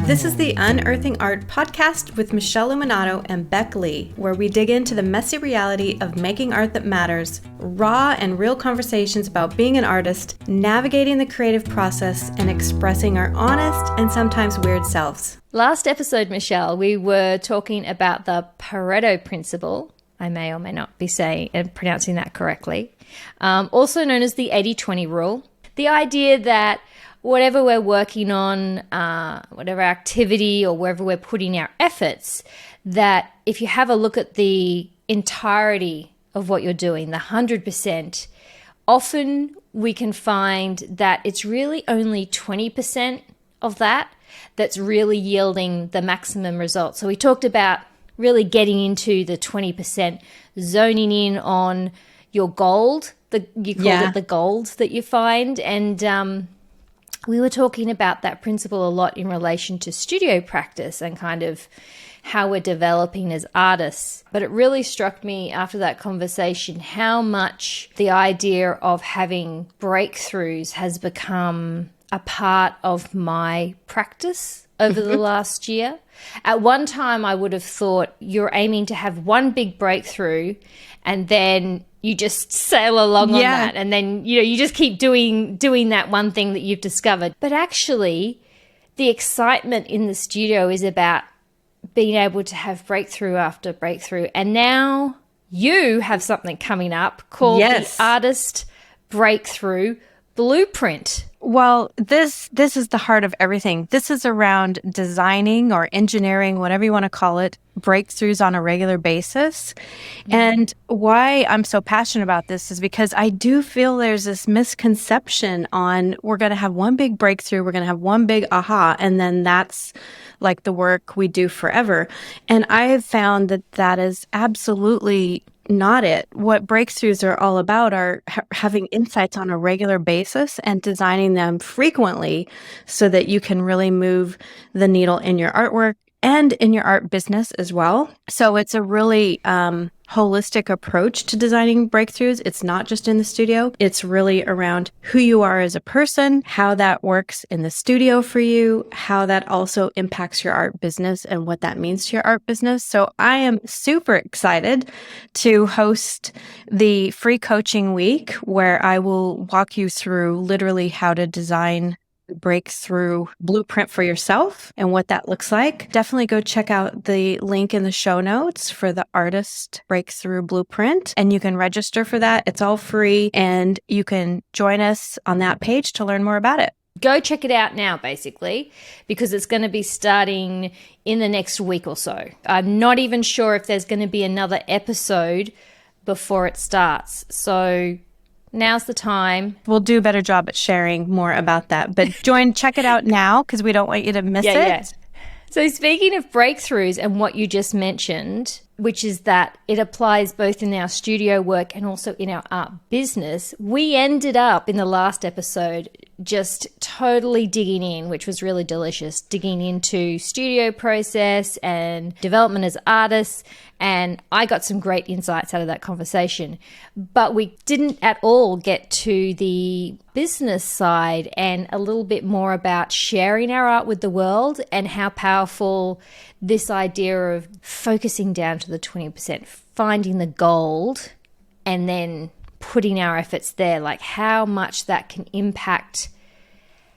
This is the Unearthing Art podcast with Michele Luminato and Bec Lee, where we dig into the messy reality of making art that matters, raw and real conversations about being an artist, navigating the creative process, and expressing our honest and sometimes weird selves. Last episode, Michele, we were talking about the Pareto principle. I may or may not be saying and pronouncing that correctly. Also known as the 80-20 rule. The idea that whatever we're working on, whatever activity or wherever we're putting our efforts, that if you have a look at the entirety of what you're doing, the 100%, often we can find that it's really only 20% of that that's really yielding the maximum result. So we talked about really getting into the 20%, zoning in on your gold. You called it the gold that you find. And we were talking about that principle a lot in relation to studio practice and kind of how we're developing as artists. But it really struck me after that conversation how much the idea of having breakthroughs has become a part of my practice over the last year. At one time, I would have thought you're aiming to have one big breakthrough and then you just sail along on that. And then, you just keep doing that one thing that you've discovered. But actually, the excitement in the studio is about being able to have breakthrough after breakthrough. And now you have something coming up called the Artist Breakthrough Blueprint. Well, this is the heart of everything. This is around designing or engineering, whatever you want to call it, breakthroughs on a regular basis. And why I'm so passionate about this is because I do feel there's this misconception on we're going to have one big breakthrough, we're going to have one big aha, and then that's like the work we do forever. And I have found that that is absolutely not it. What breakthroughs are all about are having insights on a regular basis and designing them frequently so that you can really move the needle in your artwork and in your art business as well. So it's a really holistic approach to designing breakthroughs. It's not just in the studio. It's really around who you are as a person, how that works in the studio for you, how that also impacts your art business and what that means to your art business. So I am super excited to host the free coaching week where I will walk you through literally how to design breakthrough blueprint for yourself and what that looks like. Definitely go check out the link in the show notes for the Artist Breakthrough Blueprint, and you can register for that. It's all free, and you can join us on that page to learn more about it. Go check it out now, basically, because it's going to be starting in the next week or so. I'm not even sure if there's going to be another episode before it starts. So now's the time. We'll do a better job at sharing more about that. But check it out now because we don't want you to miss it. Yeah. So speaking of breakthroughs and what you just mentioned, which is that it applies both in our studio work and also in our art business, we ended up in the last episode just totally digging in, which was really delicious, digging into studio process and development as artists. And I got some great insights out of that conversation. But we didn't at all get to the business side and a little bit more about sharing our art with the world and how powerful this idea of focusing down to the 20%, finding the gold, and then putting our efforts there, like how much that can impact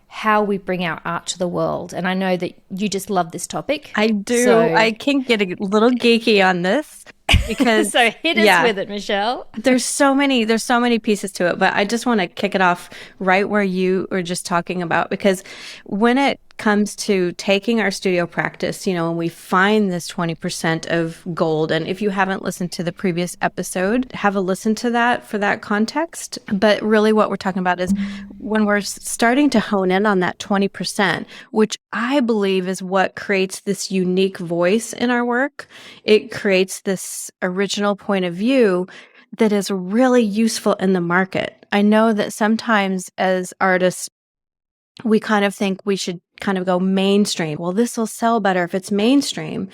how we bring our art to the world. And I know that you just love this topic. I do. So I can get a little geeky on this because so hit us with it, Michele. There's so many pieces to it, but I just want to kick it off right where you were just talking about, because when it comes to taking our studio practice, and we find this 20% of gold. And if you haven't listened to the previous episode, have a listen to that for that context. But really what we're talking about is when we're starting to hone in on that 20%, which I believe is what creates this unique voice in our work. It creates this original point of view that is really useful in the market. I know that sometimes as artists, we kind of think we should kind of go mainstream. Well, this will sell better if it's mainstream,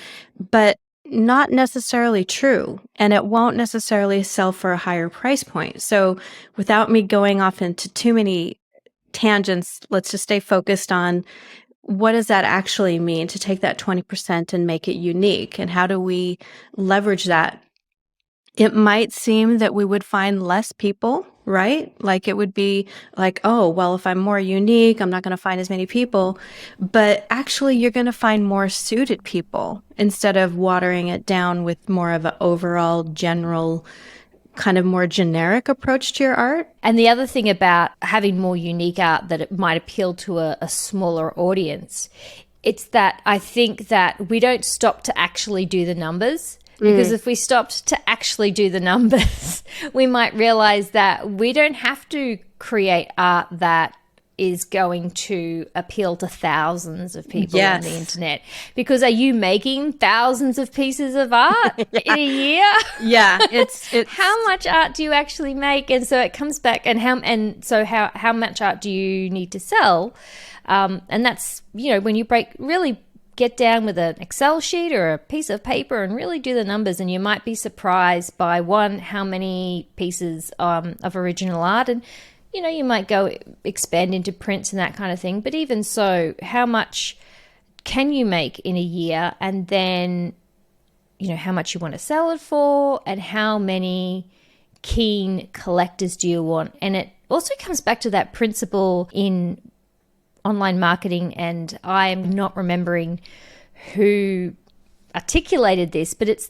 but not necessarily true. And it won't necessarily sell for a higher price point. So without me going off into too many tangents, let's just stay focused on what does that actually mean to take that 20% and make it unique? And how do we leverage that? It might seem that we would find less people, right? Like it would be like, oh, well, if I'm more unique, I'm not going to find as many people. But actually, you're going to find more suited people instead of watering it down with more of an overall general kind of more generic approach to your art. And the other thing about having more unique art that it might appeal to a smaller audience, it's that I think that we don't stop to actually do the numbers. Because if we stopped to actually do the numbers, we might realize that we don't have to create art that is going to appeal to thousands of people on the internet. Because are you making thousands of pieces of art in a year? Yeah, it's how much art do you actually make? And so it comes back, and how much art do you need to sell? And that's, when you really get down with an Excel sheet or a piece of paper and really do the numbers, and you might be surprised by how many pieces of original art, and you might go expand into prints and that kind of thing. But even so, how much can you make in a year, and then how much you want to sell it for, and how many keen collectors do you want? And it also comes back to that principle in online marketing, and I am not remembering who articulated this, but is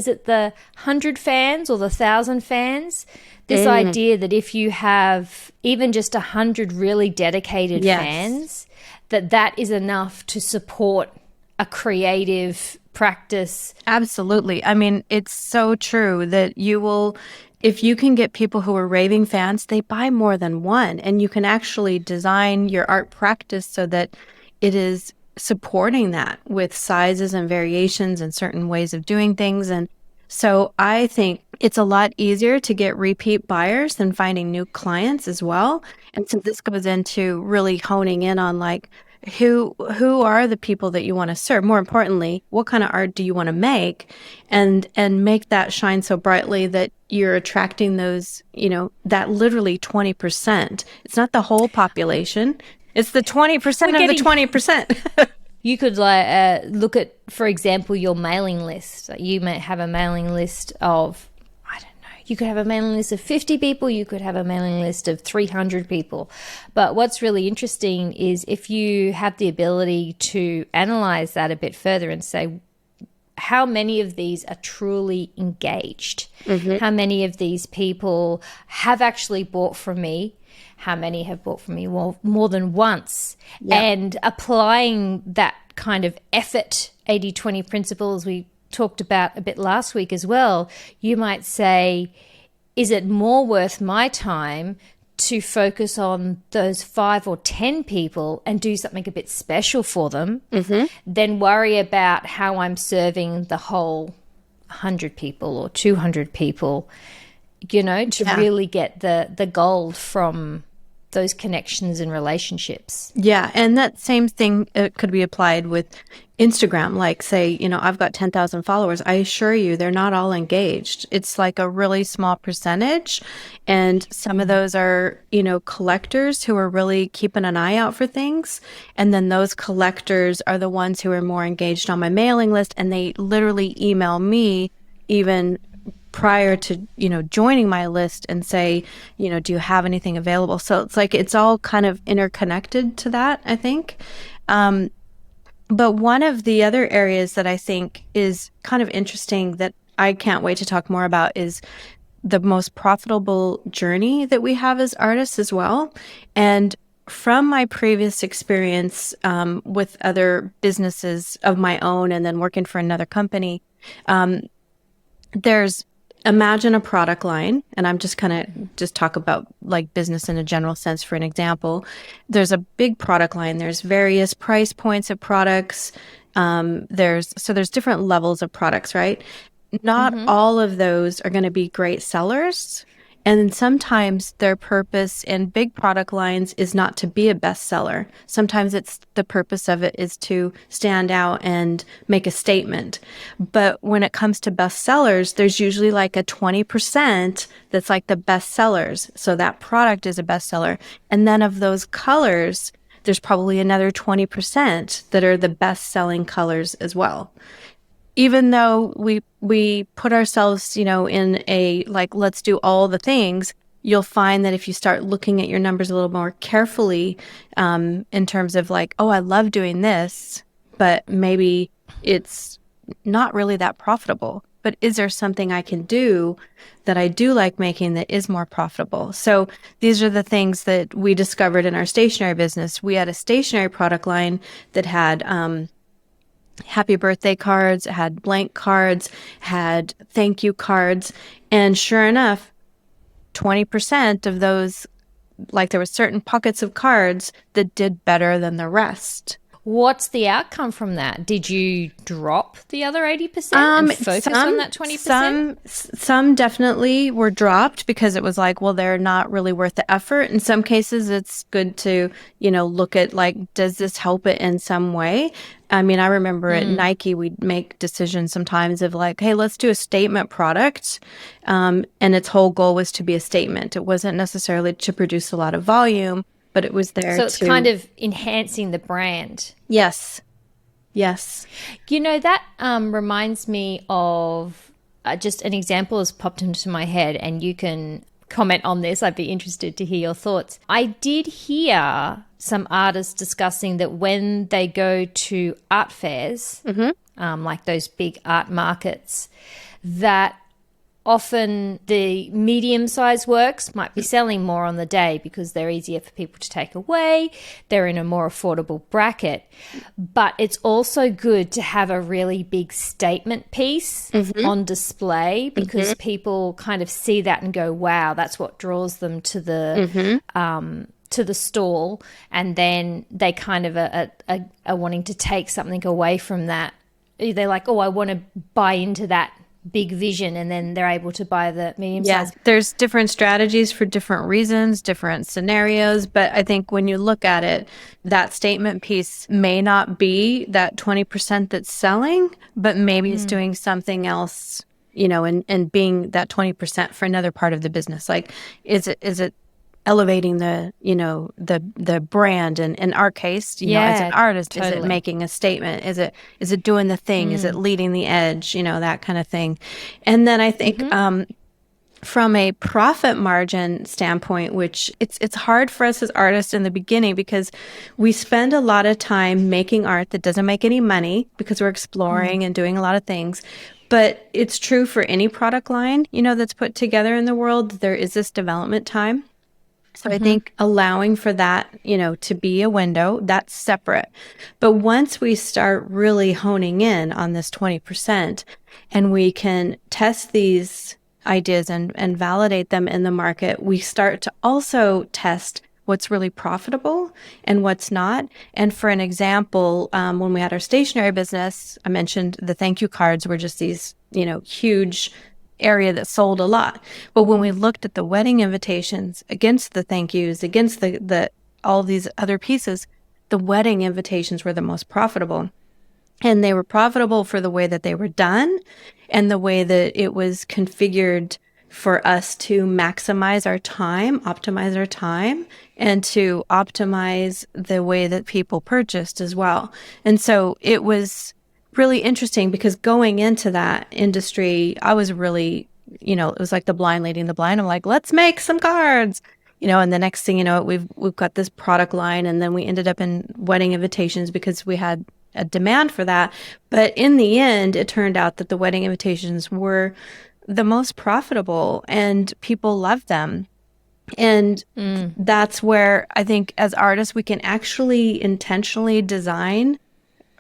it the 100 fans or the 1,000 fans? This idea that if you have even just 100 really dedicated fans, that is enough to support a creative practice. Absolutely. I mean, it's so true that if you can get people who are raving fans, they buy more than one, and you can actually design your art practice so that it is supporting that with sizes and variations and certain ways of doing things. And so I think it's a lot easier to get repeat buyers than finding new clients as well. And so this goes into really honing in on like, who are the people that you want to serve? More importantly, what kind of art do you want to make, and make that shine so brightly that you're attracting those, that literally 20%. It's not the whole population. It's the 20% of the 20%. You could look at, for example, your mailing list. You may have a mailing list of, you could have a mailing list of 50 people, you could have a mailing list of 300 people. But what's really interesting is if you have the ability to analyze that a bit further and say, how many of these are truly engaged? How many of these people have actually bought from me? How many have bought from me more than once? Yep. And applying that kind of effort, 80-20 principles we talked about a bit last week as well, you might say, is it more worth my time to focus on those 5 or 10 people and do something a bit special for them than worry about how I'm serving the whole 100 people or 200 people, to really get the gold from those connections and relationships. Yeah, and that same thing could be applied with Instagram. Like, say, I've got 10,000 followers. I assure you, they're not all engaged. It's like a really small percentage. And some of those are, collectors who are really keeping an eye out for things. And then those collectors are the ones who are more engaged on my mailing list. And they literally email me even prior to, joining my list and say, do you have anything available? So it's like, it's all kind of interconnected to that, I think. But one of the other areas that I think is kind of interesting that I can't wait to talk more about is the most profitable journey that we have as artists as well. And from my previous experience with other businesses of my own and then working for another company, imagine a product line, and I'm just kind of just talk about like business in a general sense for an example. There's a big product line. There's various price points of products. There's different levels of products, right? Not all of those are going to be great sellers. And sometimes their purpose in big product lines is not to be a bestseller. Sometimes the purpose of it is to stand out and make a statement. But when it comes to bestsellers, there's usually like a 20% that's like the bestsellers. So that product is a bestseller. And then of those colors, there's probably another 20% that are the best selling colors as well. Even though we put ourselves, in a, like, let's do all the things, you'll find that if you start looking at your numbers a little more carefully, in terms of like, oh, I love doing this, but maybe it's not really that profitable. But is there something I can do that I do like making that is more profitable? So these are the things that we discovered in our stationery business. We had a stationery product line that had happy birthday cards, had blank cards, had thank you cards. And sure enough, 20% of those, like, there were certain pockets of cards that did better than the rest. What's the outcome from that? Did you drop the other 80% and focus on that 20%? Some definitely were dropped because it was like, well, they're not really worth the effort. In some cases, it's good to, look at, like, does this help it in some way? I mean, I remember at Nike, we'd make decisions sometimes of like, hey, let's do a statement product. And its whole goal was to be a statement. It wasn't necessarily to produce a lot of volume, but it was there. So it's kind of enhancing the brand. Yes. That reminds me of just an example has popped into my head, and you can comment on this. I'd be interested to hear your thoughts. I did hear some artists discussing that when they go to art fairs, like those big art markets, that often the medium-sized works might be selling more on the day because they're easier for people to take away. They're in a more affordable bracket. But it's also good to have a really big statement piece on display because people kind of see that and go, wow, that's what draws them to the stall. And then they kind of are wanting to take something away from that. They're like, oh, I want to buy into that big vision, and then they're able to buy the medium size. There's different strategies for different reasons, different scenarios, but I think when you look at it, that statement piece may not be that 20% that's selling, but maybe it's doing something else, and being that 20% for another part of the business. Like, is it elevating the brand, and in our case, as an artist, totally. Is it making a statement? Is it doing the thing? Is it leading the edge? That kind of thing. And then I think from a profit margin standpoint, which it's hard for us as artists in the beginning because we spend a lot of time making art that doesn't make any money because we're exploring and doing a lot of things. But it's true for any product line, that's put together in the world. There is this development time. So I think allowing for that, to be a window, that's separate. But once we start really honing in on this 20% and we can test these ideas and validate them in the market, we start to also test what's really profitable and what's not. And for an example, when we had our stationery business, I mentioned the thank you cards were just these, huge area that sold a lot. But when we looked at the wedding invitations against the thank yous, against the all these other pieces, the wedding invitations were the most profitable. And they were profitable for the way that they were done and the way that it was configured for us to maximize our time, optimize our time, and to optimize the way that people purchased as well. And so it was really interesting because going into that industry, I was really, it was like the blind leading the blind. I'm like, let's make some cards, and the next thing you know, we've got this product line, and then we ended up in wedding invitations because we had a demand for that. But in the end, it turned out that the wedding invitations were the most profitable and people loved them. And that's where I think as artists, we can actually intentionally design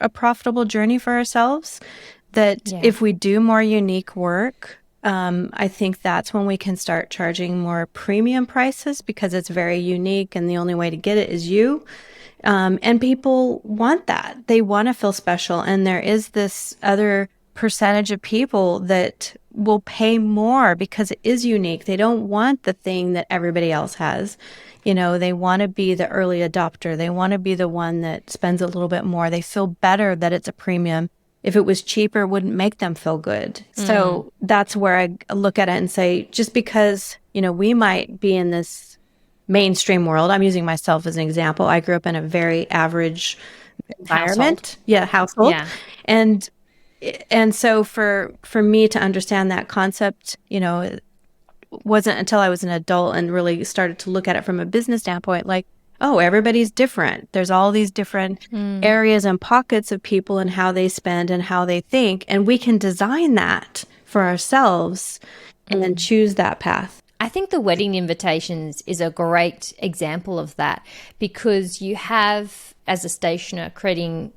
a profitable journey for ourselves, that if we do more unique work, I think that's when we can start charging more premium prices because it's very unique and the only way to get it is you. And people want that. They want to feel special. And there is this other percentage of people that will pay more because it is unique. They don't want the thing that everybody else has. They want to be the early adopter. They want to be the one that spends a little bit more. They feel better that it's a premium. If it was cheaper, it wouldn't make them feel good. So that's where I look at it and say, just because, we might be in this mainstream world. I'm using myself as an example. I grew up in a very average environment. Household. Yeah. And so for me to understand that concept, it wasn't until I was an adult and really started to look at it from a business standpoint, like, oh, everybody's different. There's all these different areas and pockets of people and how they spend and how they think. And we can design that for ourselves and then choose that path. I think the wedding invitations is a great example of that, because you have, as a stationer, creating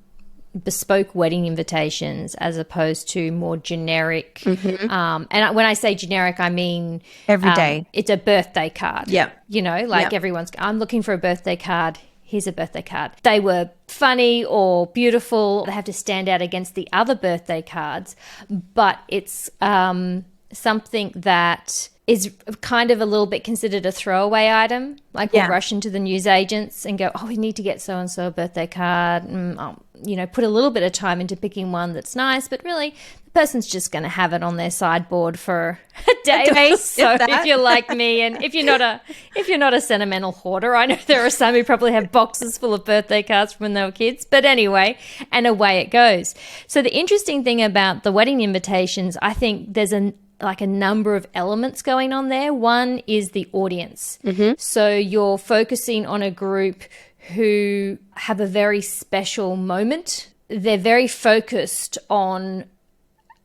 bespoke wedding invitations as opposed to more generic. And when I say generic, I mean every day. It's a birthday card. Yeah. Everyone's, I'm looking for a birthday card. Here's a birthday card. They were funny or beautiful. They have to stand out against the other birthday cards, but it's something that is kind of a little bit considered a throwaway item. Like we'll rush into the newsagents and go, oh, we need to get so-and-so a birthday card. Put a little bit of time into picking one that's nice, but really the person's just going to have it on their sideboard for a day or so if you're like me. And if you're not a sentimental hoarder, I know there are some who probably have boxes full of birthday cards from when they were kids. But anyway, and away it goes. So the interesting thing about the wedding invitations, I think there's a number of elements going on there. One is the audience. So you're focusing on a group who have a very special moment. They're very focused on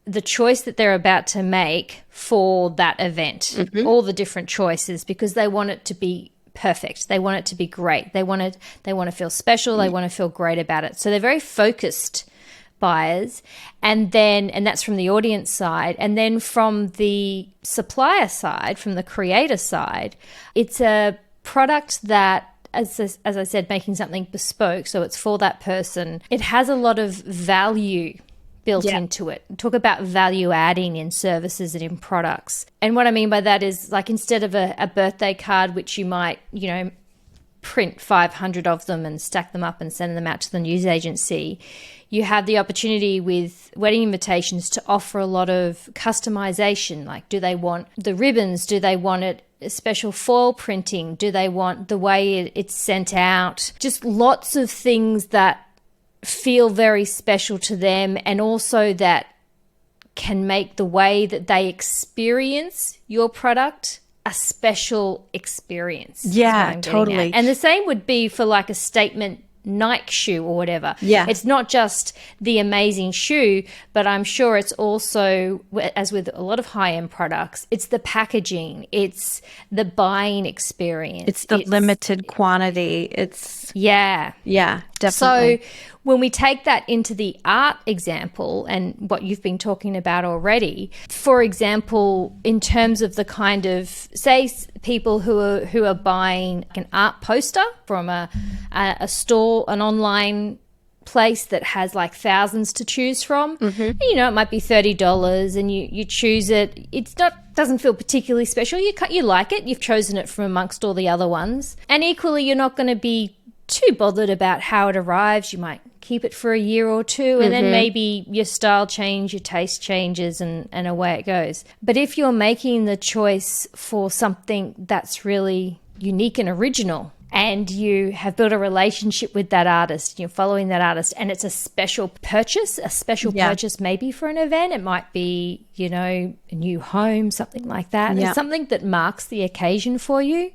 the choice that they're about to make for that event, all the different choices, because they want it to be perfect. They want it to be great. They want to feel special. They want to feel great about it. So they're very focused buyers, and that's from the audience side. And then from the supplier side, from the creator side, it's a product that, as I said, making something bespoke, so it's for that person. It has a lot of value built into it. Talk about value adding in services and in products. And what I mean by that is, like, instead of a birthday card, which you might, print 500 of them and stack them up and send them out to the news agency, you have the opportunity with wedding invitations to offer a lot of customization. Like, do they want the ribbons? Do they want it special foil printing? Do they want the way it's sent out? Just lots of things that feel very special to them, and also that can make the way that they experience your product a special experience. Yeah, totally. And the same would be for like a statement Nike shoe or whatever. Yeah. It's not just the amazing shoe, but I'm sure it's also, as with a lot of high-end products, it's the packaging, it's the buying experience. It's the limited quantity. It's... Yeah. Yeah, definitely. So when we take that into the art example and what you've been talking about already, for example, in terms of the kind of, say, people who are buying an art poster from a store, an online place that has like thousands to choose from, it might be $30 and you choose it. Doesn't feel particularly special. You like it. You've chosen it from amongst all the other ones. And equally, you're not going to be too bothered about how it arrives. You might keep it for a year or two, and then maybe your style change, your taste changes, and away it goes. But if you're making the choice for something that's really unique and original, and you have built a relationship with that artist, you're following that artist, and it's a special purchase purchase maybe for an event. It might be, a new home, something like that. Yeah. It's something that marks the occasion for you.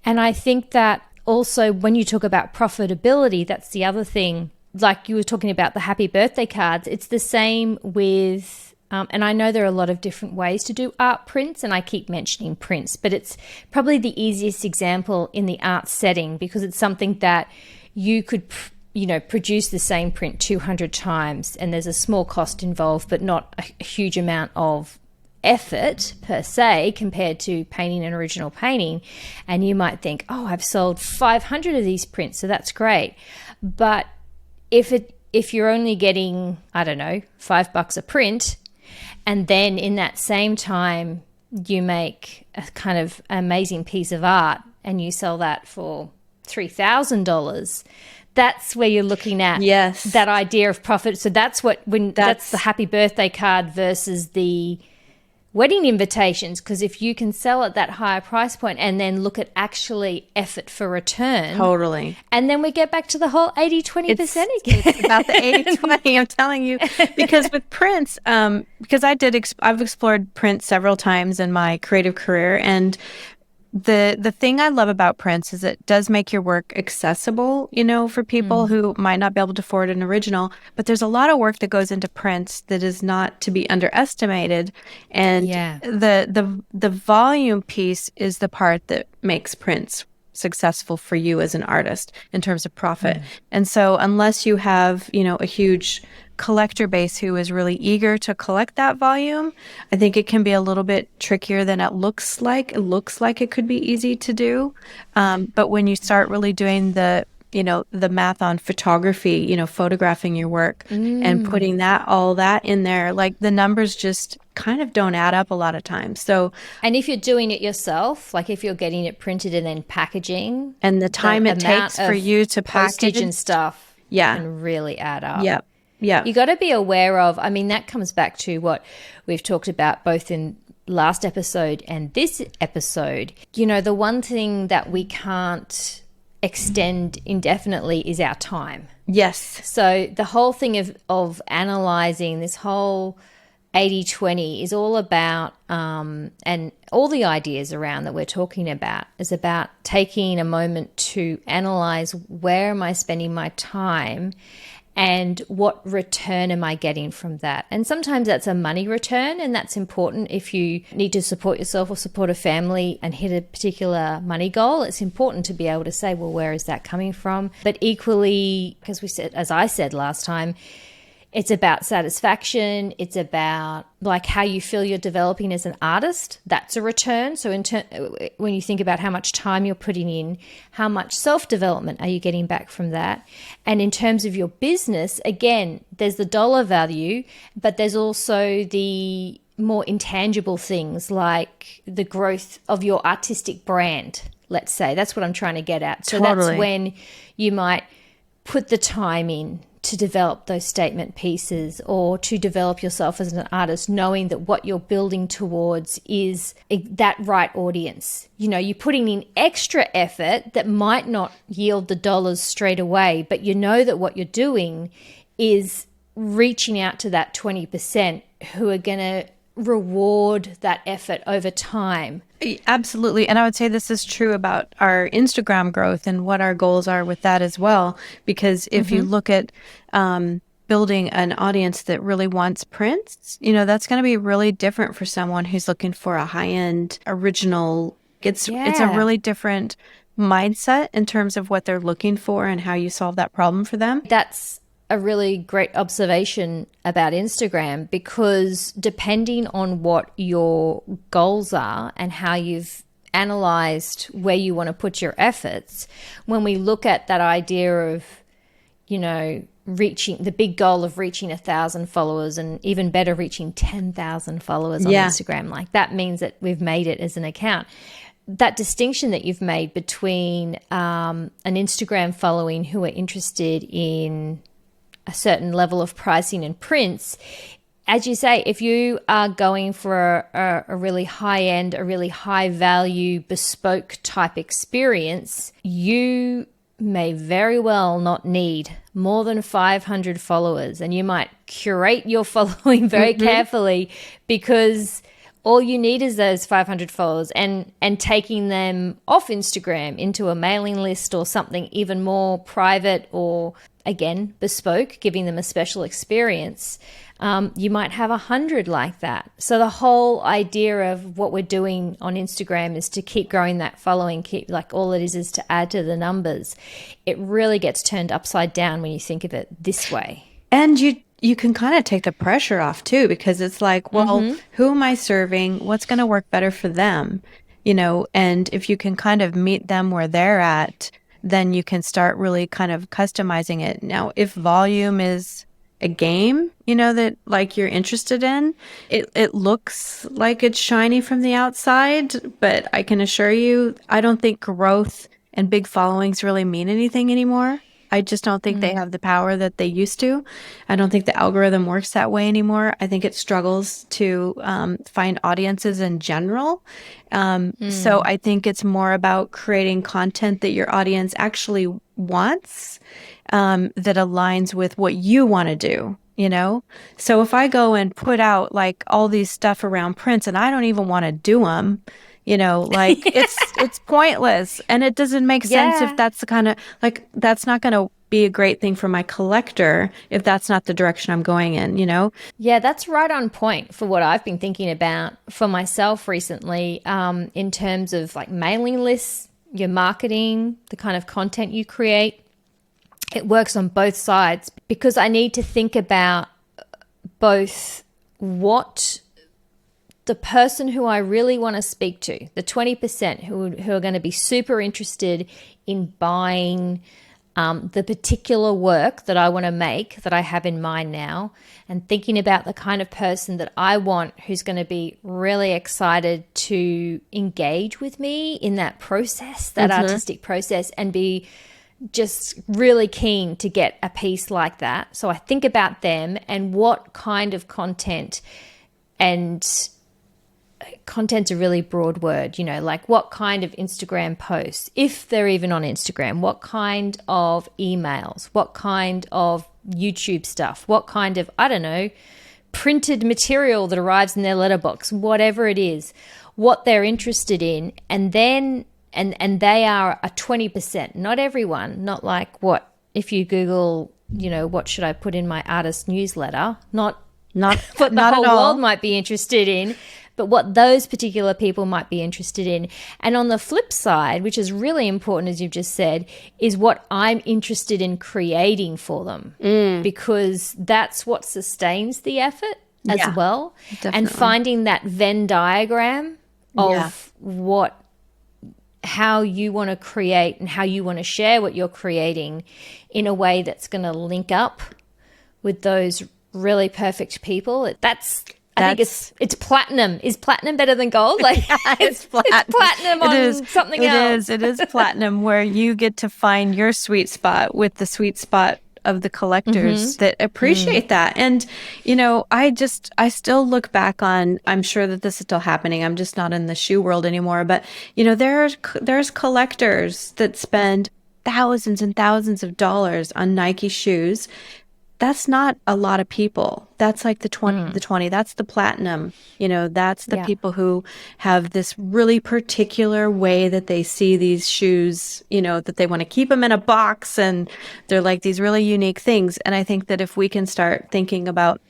And I think that also when you talk about profitability, that's the other thing. Like you were talking about the happy birthday cards, it's the same with, and I know there are a lot of different ways to do art prints, and I keep mentioning prints, but it's probably the easiest example in the art setting because it's something that you could, produce the same print 200 times, and there's a small cost involved, but not a huge amount of effort per se compared to painting an original painting. And you might think, oh, I've sold 500 of these prints, so that's great. But if you're only getting, I don't know, $5 a print, and then in that same time you make a kind of amazing piece of art and you sell that for $3,000, that's where you're looking at that idea of profit. So that's that's the happy birthday card versus the wedding invitations, because if you can sell at that higher price point and then look at actually effort for return. Totally. And then we get back to the whole 80-20% again. It's about the 80-20, I'm telling you. Because with prints, because I've explored prints several times in my creative career, and the thing I love about prints is it does make your work accessible, for people who might not be able to afford an original. But there's a lot of work that goes into prints that is not to be underestimated. And the volume piece is the part that makes prints successful for you as an artist in terms of profit. And so unless you have, a huge collector base who is really eager to collect that volume, I think it can be a little bit trickier than it looks like. It looks like it could be easy to do. But when you start really doing the math on photography, photographing your work and putting all that in there, like the numbers just kind of don't add up a lot of times. So, and if you're doing it yourself, like if you're getting it printed and then packaging, and the time it takes for you to postage package and stuff, can really add up. Yeah. You got to be aware of, that comes back to what we've talked about both in last episode and this episode. The one thing that we can't extend indefinitely is our time. Yes. So the whole thing of analyzing this whole 80-20 is all about, and all the ideas around that we're talking about is about taking a moment to analyze where am I spending my time and what return am I getting from that? And sometimes that's a money return, and that's important if you need to support yourself or support a family and hit a particular money goal. It's important to be able to say, well, where is that coming from? But equally, as I said last time, it's about satisfaction. It's about like how you feel you're developing as an artist. That's a return. So when you think about how much time you're putting in, how much self-development are you getting back from that? And in terms of your business, again, there's the dollar value, but there's also the more intangible things like the growth of your artistic brand, let's say. That's what I'm trying to get at. So That's when you might put the time in to develop those statement pieces or to develop yourself as an artist, knowing that what you're building towards is that right audience. You're putting in extra effort that might not yield the dollars straight away, but you know that what you're doing is reaching out to that 20% who are going to reward that effort over time. Absolutely. And I would say this is true about our Instagram growth and what our goals are with that as well. Because if you look at building an audience that really wants prints, that's going to be really different for someone who's looking for a high-end original. It's a really different mindset in terms of what they're looking for and how you solve that problem for them. That's a really great observation about Instagram, because depending on what your goals are and how you've analyzed where you want to put your efforts, when we look at that idea of, reaching the big goal of reaching 1,000 followers, and even better, reaching 10,000 followers on Instagram, like that means that we've made it as an account. That distinction that you've made between an Instagram following who are interested in a certain level of pricing and prints, as you say, if you are going for a really high end, a really high value, bespoke type experience, you may very well not need more than 500 followers, and you might curate your following very carefully, because all you need is those 500 followers, and taking them off Instagram into a mailing list or something even more private or, again, bespoke, giving them a special experience. You might have 100 like that. So the whole idea of what we're doing on Instagram is to keep growing that following, all it is to add to the numbers. It really gets turned upside down when you think of it this way. And you can kind of take the pressure off too, because it's like, well, who am I serving? What's going to work better for them? And if you can kind of meet them where they're at, then you can start really kind of customizing it. Now, if volume is a game, that like you're interested in, it looks like it's shiny from the outside, but I can assure you, I don't think growth and big followings really mean anything anymore. I just don't think they have the power that they used to. I don't think the algorithm works that way anymore. I think it struggles to find audiences in general. So I think it's more about creating content that your audience actually wants, that aligns with what you want to do. So if I go and put out like all these stuff around prints and I don't even want to do them, like it's pointless, and it doesn't make sense if that's the kind of like, that's not going to be a great thing for my collector if that's not the direction I'm going in, Yeah, that's right on point for what I've been thinking about for myself recently, in terms of like mailing lists, your marketing, the kind of content you create. It works on both sides because I need to think about both what the person who I really want to speak to, the 20% who are going to be super interested in buying the particular work that I want to make, that I have in mind now, and thinking about the kind of person that I want who's going to be really excited to engage with me in that process, that artistic process, and be just really keen to get a piece like that. So I think about them and what kind of content, and content's a really broad word, like what kind of Instagram posts, if they're even on Instagram, what kind of emails, what kind of YouTube stuff, what kind of, I don't know, printed material that arrives in their letterbox, whatever it is, what they're interested in, and then and they are a 20%, not everyone, not like what if you Google, what should I put in my artist newsletter, not what the whole world might be interested in, but what those particular people might be interested in. And on the flip side, which is really important, as you've just said, is what I'm interested in creating for them, because that's what sustains the effort as well. Definitely. And finding that Venn diagram of how you want to create and how you want to share what you're creating in a way that's going to link up with those really perfect people. I think it's platinum. Is platinum better than gold? Like it's platinum on something else. It is platinum, where you get to find your sweet spot with the sweet spot of the collectors that appreciate that. And, I still look back on, I'm sure that this is still happening. I'm just not in the shoe world anymore. But, there's collectors that spend thousands and thousands of dollars on Nike shoes. That's not a lot of people. That's like the 20, that's the platinum, that's the people who have this really particular way that they see these shoes, that they want to keep them in a box, and they're like these really unique things. And I think that if we can start thinking about,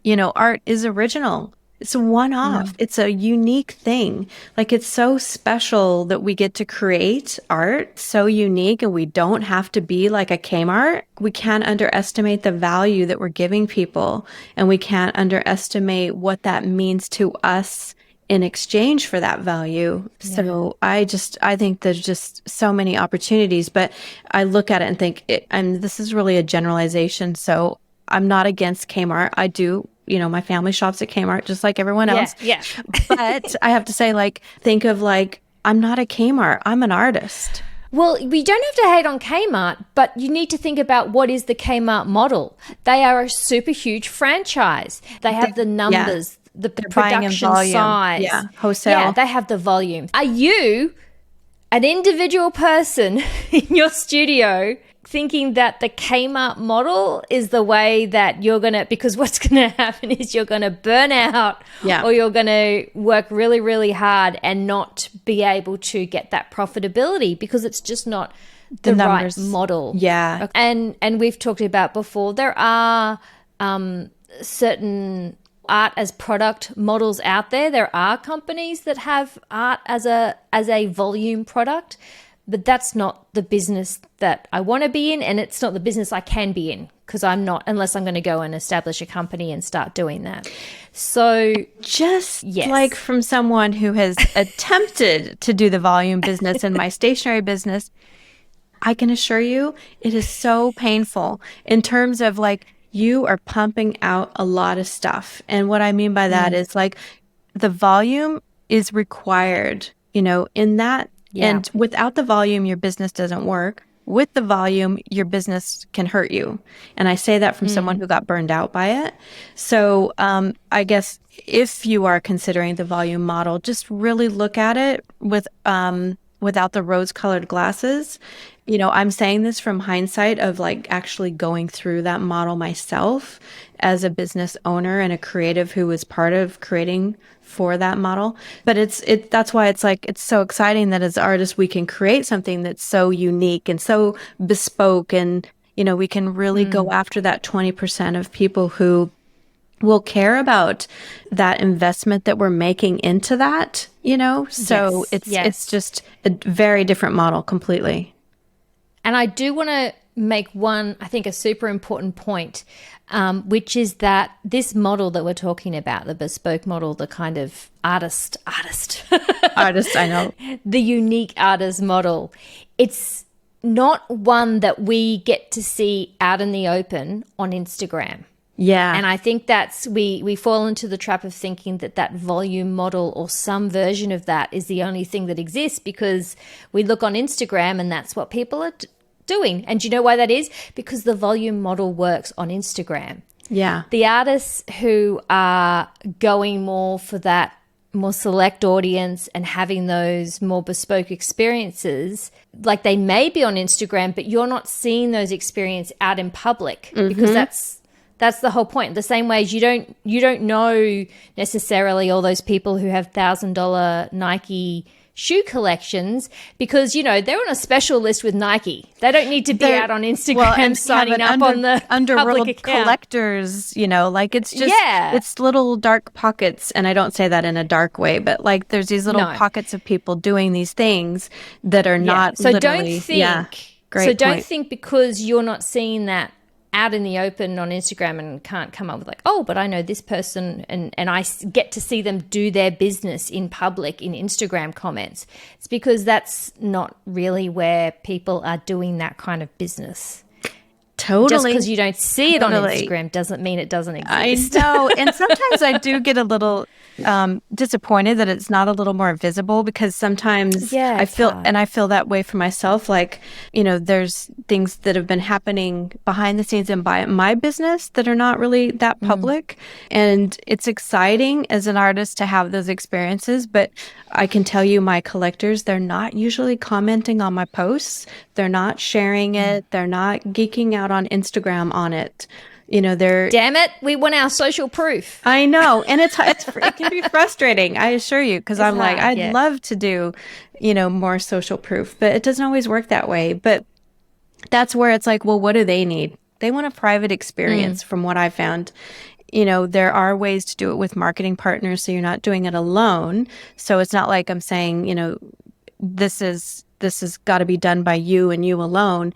art is original. It's a one-off. It's a unique thing. Like, it's so special that we get to create art so unique, and we don't have to be like a Kmart. We can't underestimate the value that we're giving people, and we can't underestimate what that means to us in exchange for that value. Yeah. So I think there's just so many opportunities, but I look at it and think, this is really a generalization. So I'm not against Kmart. I do. My family shops at Kmart just like everyone else. Yeah. But I have to say, think of I'm not a Kmart. I'm an artist. Well, we don't have to hate on Kmart, but you need to think about what is the Kmart model. They are a super huge franchise. They have the numbers, the production size. Yeah, wholesale. Yeah, they have the volume. Are you an individual person in your studio thinking that the Kmart model is the way that you're going to, because what's going to happen is you're going to burn out, or you're going to work really, really hard and not be able to get that profitability because it's just not the right model. Yeah. And we've talked about before, there are certain art as product models out there. There are companies that have art as a volume product. But that's not the business that I want to be in, and it's not the business I can be in, because I'm not, unless I'm going to go and establish a company and start doing that. So just like from someone who has attempted to do the volume business in my stationery business, I can assure you it is so painful in terms of you are pumping out a lot of stuff. And what I mean by that is the volume is required, in that. Yeah. And without the volume, your business doesn't work. with the volume, your business can hurt you. And I say that from someone who got burned out by it. So I guess if you are considering the volume model, just really look at it with without the rose-colored glasses. You know, I'm saying this from hindsight of like actually going through that model myself as a business owner and a creative who was part of creating for that model. But that's why it's like, it's so exciting that as artists, we can create something that's so unique and so bespoke. And, you know, we can really go after that 20% of people who will care about that investment that we're making into that, you know? So it's just a very different model completely. And I do want to make one, I think, a super important point, which is that this model that we're talking about, the bespoke model, the kind of artist, I know. The unique artist model, it's not one that we get to see out in the open on Instagram. Yeah. And I think that's, we fall into the trap of thinking that volume model or some version of that is the only thing that exists because we look on Instagram and that's what people are doing. And do you know why that is? Because the volume model works on Instagram. Yeah. The artists who are going more for that more select audience and having those more bespoke experiences, like they may be on Instagram, but you're not seeing those experiences out in public because that's the whole point. The same way as you don't know necessarily all those people who have $1,000 Nike shoe collections because, you know, they're on a special list with Nike. They don't need to be out on Instagram and signing up on the underworld public account. Collectors, you know, like it's just, it's little dark pockets. And I don't say that in a dark way, but like there's these little pockets of people doing these things that are not so literally. Don't think because you're not seeing that out in the open on Instagram and can't come up with like, oh, but I know this person and I get to see them do their business in public in Instagram comments. It's because that's not really where people are doing that kind of business. Totally. Just because you don't see it on Instagram doesn't mean it doesn't exist. I know. And sometimes I do get a little disappointed that it's not a little more visible because sometimes I feel that way for myself. Like, you know, there's things that have been happening behind the scenes in my business that are not really that public. And it's exciting as an artist to have those experiences. But I can tell you my collectors, they're not usually commenting on my posts. They're not sharing it. They're not geeking out on Instagram on it. You know, damn it, we want our social proof. I know. And it can be frustrating, I assure you, because I'm like, I'd love to do, you know, more social proof, but it doesn't always work that way. But that's where it's like, well, what do they need? They want a private experience from what I found. You know, there are ways to do it with marketing partners, so you're not doing it alone. So it's not like I'm saying, you know, this has got to be done by you and you alone.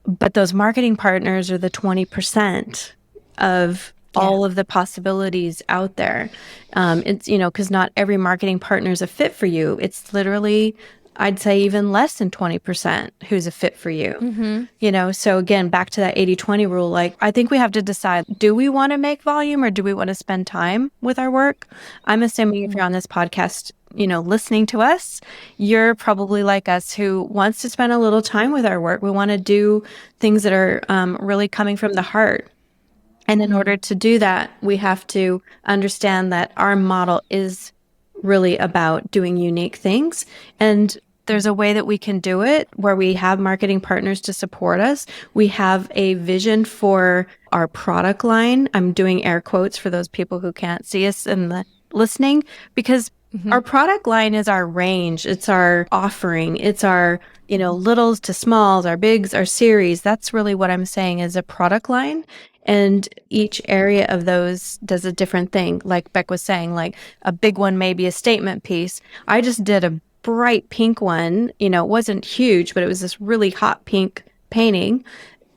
But those marketing partners are the 20% of all of the possibilities out there. It's, you know, because not every marketing partner is a fit for you. It's literally, I'd say even less than 20% who's a fit for you. You know, so again, back to that 80-20 rule, like I think we have to decide, do we want to make volume or do we want to spend time with our work? I'm assuming if you're on this podcast, you know, listening to us, you're probably like us who wants to spend a little time with our work. We want to do things that are really coming from the heart. And in order to do that, we have to understand that our model is really about doing unique things. And there's a way that we can do it where we have marketing partners to support us. We have a vision for our product line. I'm doing air quotes for those people who can't see us in the listening, because our product line is our range. It's our offering. It's our, you know, littles to smalls, our bigs, our series. That's really what I'm saying is a product line. And each area of those does a different thing. Like Bec was saying, like a big one may be a statement piece. I just did a bright pink one. You know, it wasn't huge, but it was this really hot pink painting.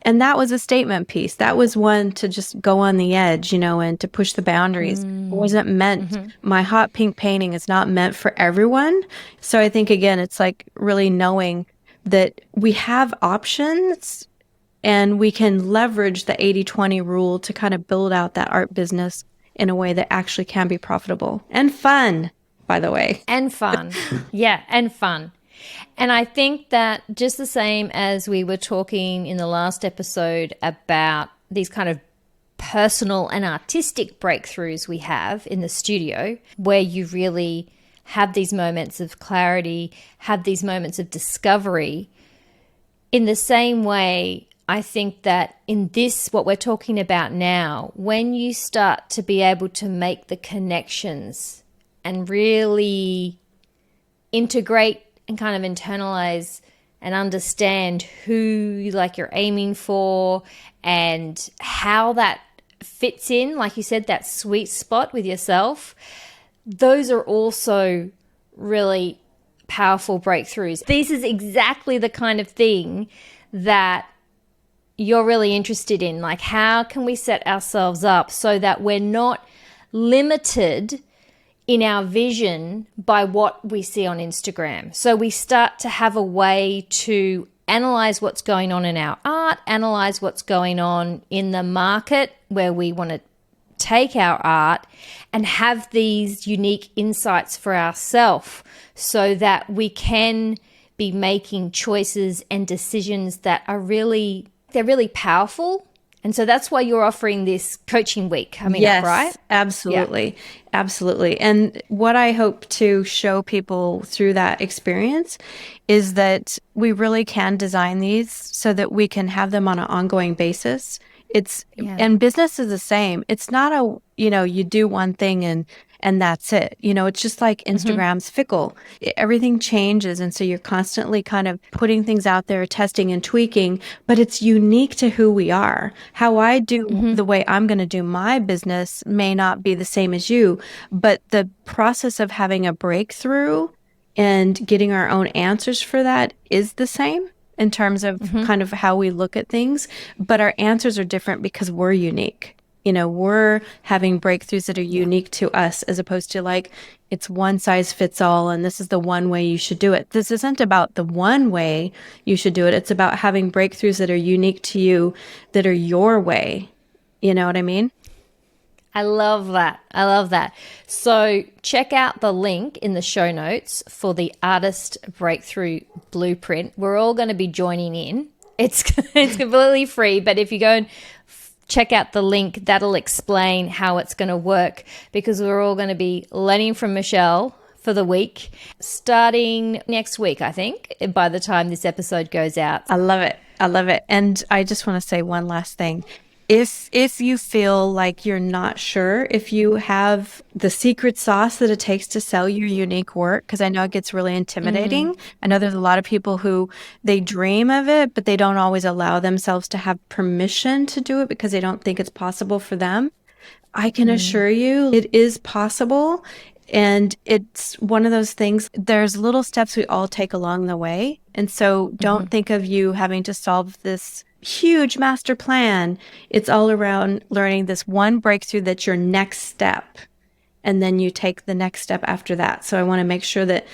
And that was a statement piece. That was one to just go on the edge, you know, and to push the boundaries. It wasn't meant, my hot pink painting is not meant for everyone. So I think, again, it's like really knowing that we have options and we can leverage the 80-20 rule to kind of build out that art business in a way that actually can be profitable and fun, by the way. And fun. Yeah, and fun. And I think that just the same as we were talking in the last episode about these kind of personal and artistic breakthroughs we have in the studio, where you really have these moments of clarity, have these moments of discovery, in the same way, I think that in this, what we're talking about now, when you start to be able to make the connections and really integrate and kind of internalize and understand who you're aiming for and how that fits in, like you said, that sweet spot with yourself, those are also really powerful breakthroughs. This is exactly the kind of thing that you're really interested in. Like, how can we set ourselves up so that we're not limited in our vision by what we see on Instagram? So we start to have a way to analyze what's going on in our art, analyze what's going on in the market where we want to take our art, and have these unique insights for ourselves so that we can be making choices and decisions that are really, they're really powerful. And so that's why you're offering this coaching week coming up, right? Absolutely. Yeah. Absolutely. And what I hope to show people through that experience is that we really can design these so that we can have them on an ongoing basis. And business is the same. It's not you do one thing and that's it. It's just like Instagram's fickle. Everything changes. And so you're constantly kind of putting things out there, testing and tweaking, but it's unique to who we are. How I do the way I'm going to do my business may not be the same as you, but the process of having a breakthrough and getting our own answers for that is the same in terms of kind of how we look at things, but our answers are different because we're unique. We're having breakthroughs that are unique to us, as opposed to like, it's one size fits all and this is the one way you should do it. This isn't about the one way you should do it. It's about having breakthroughs that are unique to you, that are your way. You know what I mean? I love that. I love that. So check out the link in the show notes for the Artist Breakthrough Blueprint. We're all going to be joining in. It's completely free, but if you go and check out the link, that'll explain how it's going to work, because we're all going to be learning from Michele for the week, starting next week, I think, by the time this episode goes out. I love it. I love it. And I just want to say one last thing. If you feel like you're not sure if you have the secret sauce that it takes to sell your unique work, because I know it gets really intimidating. I know there's a lot of people who they dream of it, but they don't always allow themselves to have permission to do it because they don't think it's possible for them. I can assure you it is possible. And it's one of those things, there's little steps we all take along the way. And so don't think of you having to solve this huge master plan. It's all around learning this one breakthrough that's your next step. And then you take the next step after that. So I want to make sure that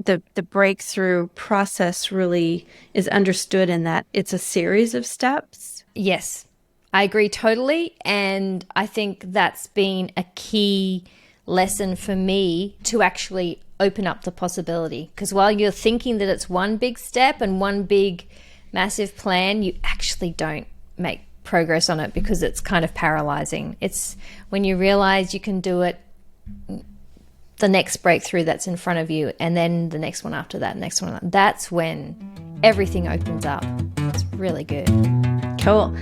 the breakthrough process really is understood in that it's a series of steps. Yes, I agree totally. And I think that's been a key lesson for me to actually open up the possibility. Because while you're thinking that it's one big step and one big massive plan, you actually don't make progress on it because it's kind of paralyzing. It's when you realize you can do it, the next breakthrough that's in front of you, and then the next one after that, that's when everything opens up. It's really good. Cool.